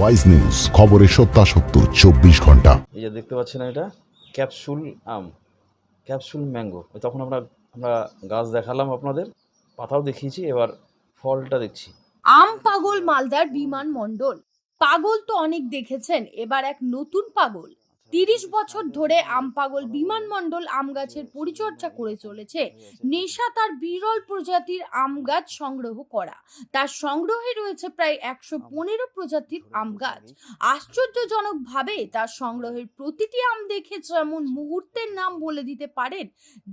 Wise news, খবরের সত্যাসত্য 24 ঘন্টা। এই যে দেখতে পাচ্ছেন এটা ক্যাপসুল আম, ক্যাপসুল ম্যাঙ্গো। তখন আমরা গাছ দেখালাম আপনাদের, পাতাও দেখিয়েছি, এবার ফলটা দেখছি। আম পাগল মালদার বিমান মণ্ডল। পাগল তো অনেক দেখেছেন, এবার এক নতুন পাগল। 30 বছর ধরে আম পাগল বিমান মণ্ডল আম গাছের পরিচর্যা করে চলেছে। নেশা তার বিরল প্রজাতির আম গাছ সংগ্রহ করা। তার সংগ্রহে রয়েছে প্রায় 115 প্রজাতির আম গাছ। আশ্চর্যজনকভাবে তার সংগ্রহের প্রতিটি আম দেখে যেমন মুহূর্তের নাম বলে দিতে পারেন।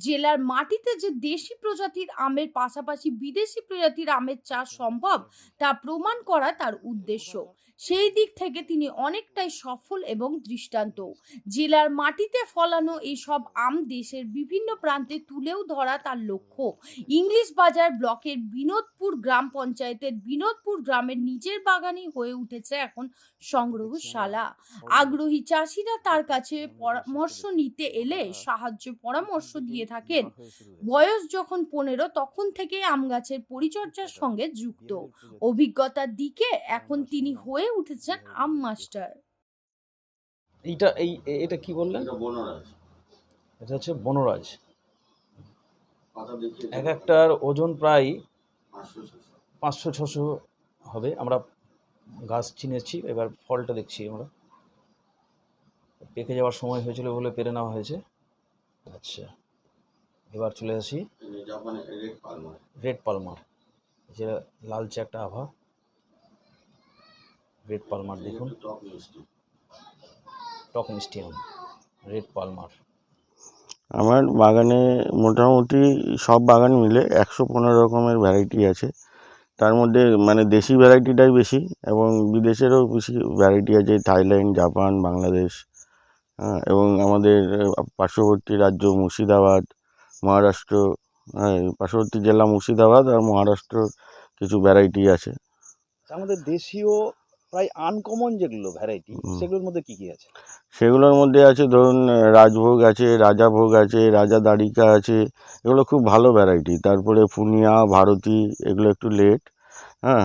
জেলার মাটিতে যে দেশি প্রজাতির আমের পাশাপাশি বিদেশি প্রজাতির আমের চাষ সম্ভব তা প্রমাণ করা তার উদ্দেশ্য। সেই দিক থেকে তিনি অনেকটাই সফল এবং দৃষ্টান্ত। জেলার মাটিতে ফলানো এইসব আম দেশের বিভিন্ন প্রান্তে তুলেও ধরা তার লক্ষ্য। ইংলিশ বাজার ব্লকের বিনোদপুর গ্রাম পঞ্চায়েতের বিনোদপুর গ্রামের নিজের বাগানই হয়ে উঠেছে এখন সংগ্রহশালা। আগ্রহী চাষিরা তার কাছে পরামর্শ নিতে এলে সাহায্য পরামর্শ দিয়ে থাকেন। বয়স যখন 15 তখন থেকে আম গাছের পরিচর্যার সঙ্গে যুক্ত। অভিজ্ঞতার দিকে এখন তিনি হয়ে উঠেছেন আম মাস্টার। এটা কি বললেন? এটা হচ্ছে বনরাজ। এক একটার ওজন প্রায় 500-600 হবে। আমরা গাছ চিনেছি, এবার ফলটা দেখছি। আমরা পেকে যাওয়ার সময় হয়েছিল বলে পেরে নেওয়া হয়েছে। আচ্ছা, এবার চলে আসি রেড পালমার। যে লালচে একটা আভা, রেড পালমার দেখুন, টক মিষ্টি আম, রেড পালমার। আমার বাগানে মোটামুটি সব বাগান মিলে 115 রকমের ভ্যারাইটি আছে। তার মধ্যে মানে দেশি ভ্যারাইটিটাই বেশি এবং বিদেশেরও বেশি ভ্যারাইটি আছে, থাইল্যান্ড, জাপান, বাংলাদেশ, এবং আমাদের পার্শ্ববর্তী রাজ্য মুর্শিদাবাদ, মহারাষ্ট্র, পার্শ্ববর্তী জেলা মুর্শিদাবাদ আর মহারাষ্ট্র কিছু ভ্যারাইটি আছে। আমাদের দেশীয় প্রায় আনকমন যেগুলো ভ্যারাইটি, সেগুলোর মধ্যে কি কি আছে? সেগুলোর মধ্যে আছে ধরুন রাজভোগ আছে, রাজাভোগ আছে, রাজা দাড়িকা আছে, এগুলো খুব ভালো ভ্যারাইটি। তারপরে পুনিয়া, ভারতী, এগুলো একটু লেট।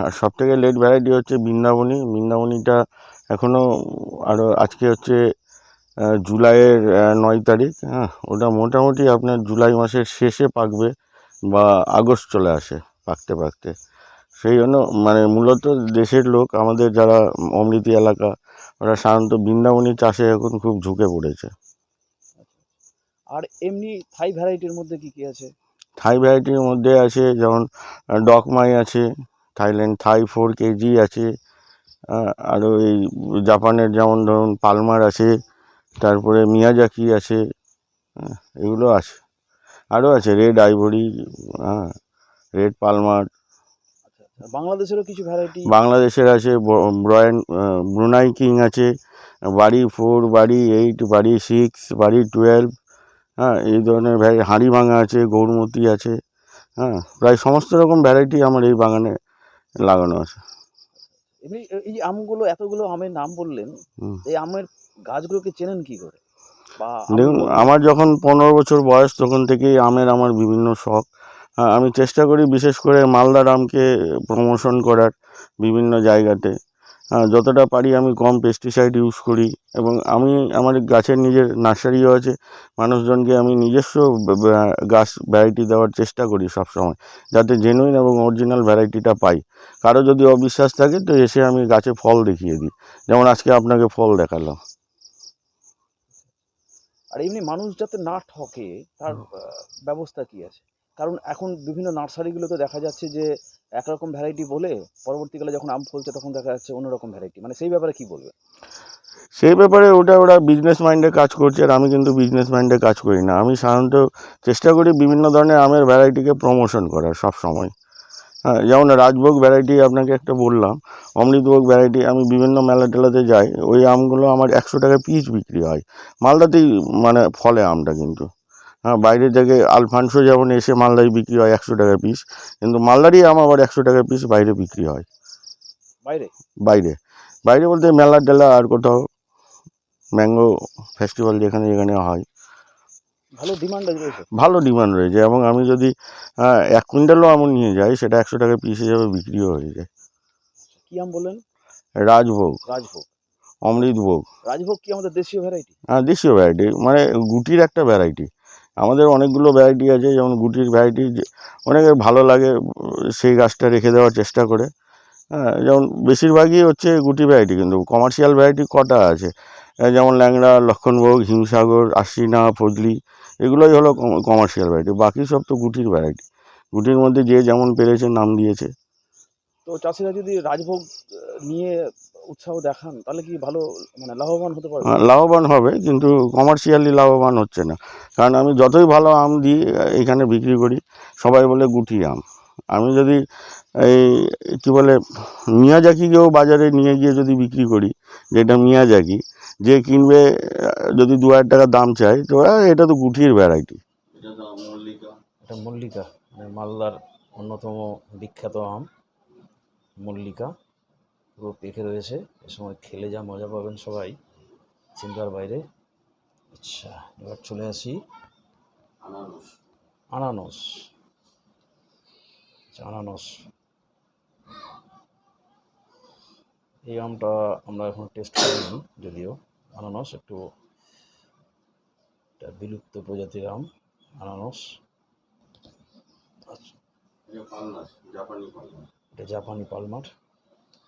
আর সবথেকে লেট ভ্যারাইটি হচ্ছে বৃন্দাবনী। বৃন্দাবনীটা এখনও আরও, আজকে হচ্ছে জুলাইয়ের 9 তারিখ। ওটা মোটামুটি আপনার জুলাই মাসের শেষে পাকবে বা আগস্ট চলে আসে পাকতে পাকতে। সেই জন্য মানে মূলত দেশের লোক, আমাদের যারা অমৃতি এলাকা, ওরা সাধারণত বৃন্দাবনী চাষে এখন খুব ঝুঁকে পড়েছে। আর এমনি থাই ভ্যারাইটির মধ্যে কি কি আছে? থাই ভ্যারাইটির মধ্যে আছে যেমন ডকমাই আছে, থাইল্যান্ড থাই 4 কেজি আছে, আরও এই জাপানের যেমন ধরুন পালমার আছে, তারপরে মিয়াজাকি আছে, এগুলো আছে। আরও আছে রেড আইভরি, রেড পালমার। বাংলাদেশেরও কিছু ভ্যারাইটি? বাংলাদেশের আছে ব্রুনাই কিং আছে, বাড়ি 4, বাড়ি 8, বাড়ি 6, বাড়ি 12, এই ধরনের হাঁড়ি ভাঙা আছে, গৌরমতি আছে। প্রায় সমস্ত রকম ভ্যারাইটি আমার এই বাগানে লাগানো আছে। এমনি এই আমগুলো, এতগুলো আমের নাম বললেন, এই আমের গাছগুলোকে চেনেন কি করে? দেখুন, আমার যখন 15 বছর বয়স তখন থেকেই আমের আমার বিভিন্ন শখ। আমি চেষ্টা করি বিশেষ করে মালদার আমকে প্রমোশন করার বিভিন্ন জায়গাতে। যতটা পারি আমি কম পেস্টিসাইড ইউজ করি এবং আমি আমার গাছের নিজের নার্সারিও আছে। মানুষজনকে আমি নিজস্ব গাছ ভ্যারাইটি দেওয়ার চেষ্টা করি সবসময়, যাতে জেনুইন এবং অরিজিনাল ভ্যারাইটিটা পাই। কারো যদি অবিশ্বাস থাকে তো এসে আমি গাছে ফল দেখিয়ে দিই, যেমন আজকে আপনাকে ফল দেখালাম। আর এমনি মানুষ যাতে না ঠকে তার ব্যবস্থা কি আছে? কারণ এখন বিভিন্ন নার্সারিগুলোতে দেখা যাচ্ছে যে একরকম ভ্যারাইটি বলে পরবর্তীকালে যখন আম ফলছে তখন দেখা যাচ্ছে অন্যরকম ভ্যারাইটি। মানে সেই ব্যাপারে কি বলবে? সেই ব্যাপারে ওরা বিজনেস মাইন্ডে কাজ করছে, আর আমি কিন্তু বিজনেস মাইন্ডে কাজ করি না। আমি সাধারণত চেষ্টা করি বিভিন্ন ধরনের আমের ভ্যারাইটিকে প্রমোশন করার সব সময়। যেমন রাজভোগ ভ্যারাইটি আপনাকে একটা বললাম, অমৃতভোগ ভ্যারাইটি, আমি বিভিন্ন মেলা টেলাতে যাই, ওই আমগুলো আমার 100 টাকা পিস বিক্রি হয়। মালদাতেই মানে ফলে আমটা, কিন্তু বাইরে থেকে আলফানসো যেমন এসে মালদায় বিক্রি হয় 100 টাকা পিস, কিন্তু মালদারই আম আবার 100 টাকা পিস বাইরে বিক্রি হয়। বাইরে বাইরে বলতে মেলা টেলা আর কোথাও ম্যাঙ্গো ফেস্টিভ্যাল যেখানে যেখানে হয়, ভালো ডিমান্ড রয়েছে। এবং আমি যদি 1 কুইন্টালও আম নিয়ে যাই, সেটা 100 টাকা পিস হিসাবে বিক্রিও হয়ে যায়। কি আম বললেন? রাজভোগ, রাজভোগ। অমৃতভোগ। রাজভোগ কি আমাদের দেশীয় ভ্যারাইটি? দেশীয় ভ্যারাইটি, মানে গুটির একটা ভ্যারাইটি। আমাদের অনেকগুলো ভ্যারাইটি আছে, যেমন গুটির ভ্যারাইটি অনেকে ভালো লাগে, সেই গাছটা রেখে দেওয়ার চেষ্টা করে। যেমন বেশিরভাগই হচ্ছে গুটি ভ্যারাইটি, কিন্তু কমার্শিয়াল ভ্যারাইটি কটা আছে, যেমন ল্যাংড়া, লক্ষণভোগ, হিমসাগর, আশ্বিনা, ফজলি, এগুলোই হলো কমার্শিয়াল ভ্যারাইটি। বাকি সব তো গুটির ভ্যারাইটি। গুটির মধ্যে যে যেমন পেরেছে নাম দিয়েছে। তো চাষিরা যদি রাজভোগ নিয়ে উৎসাহ দেখান তাহলে কি ভালো মানে লাভবান হতে পারবে? লাভবান হবে, কিন্তু কমার্শিয়ালি লাভবান হচ্ছে না। কারণ আমি যতই ভালো আম দিই এখানে বিক্রি করি, সবাই বলে গুটি আম। আমি যদি এই কী বলে মিয়াজাকিকেও বাজারে নিয়ে গিয়ে যদি বিক্রি করি, যেটা মিয়াজাকি, যে কিনবে যদি 2,000 টাকা দাম চায়, তো এটা তো গুটির ভ্যারাইটি। এটা মল্লিকা, মানে মালদার অন্যতম বিখ্যাত আম মল্লিকা, পুরো পেকে রয়েছে। এ সময় খেলে যা মজা পাবেন সবাই, চিন্তার বাইরে। আচ্ছা, এবার চলে আসি আনারস। আনারস, এই আমটা আমরা এখন টেস্ট করিনি, যদিও আনারস একটু বিলুপ্ত প্রজাতির আম আনারস। এটা জাপানি পালমার।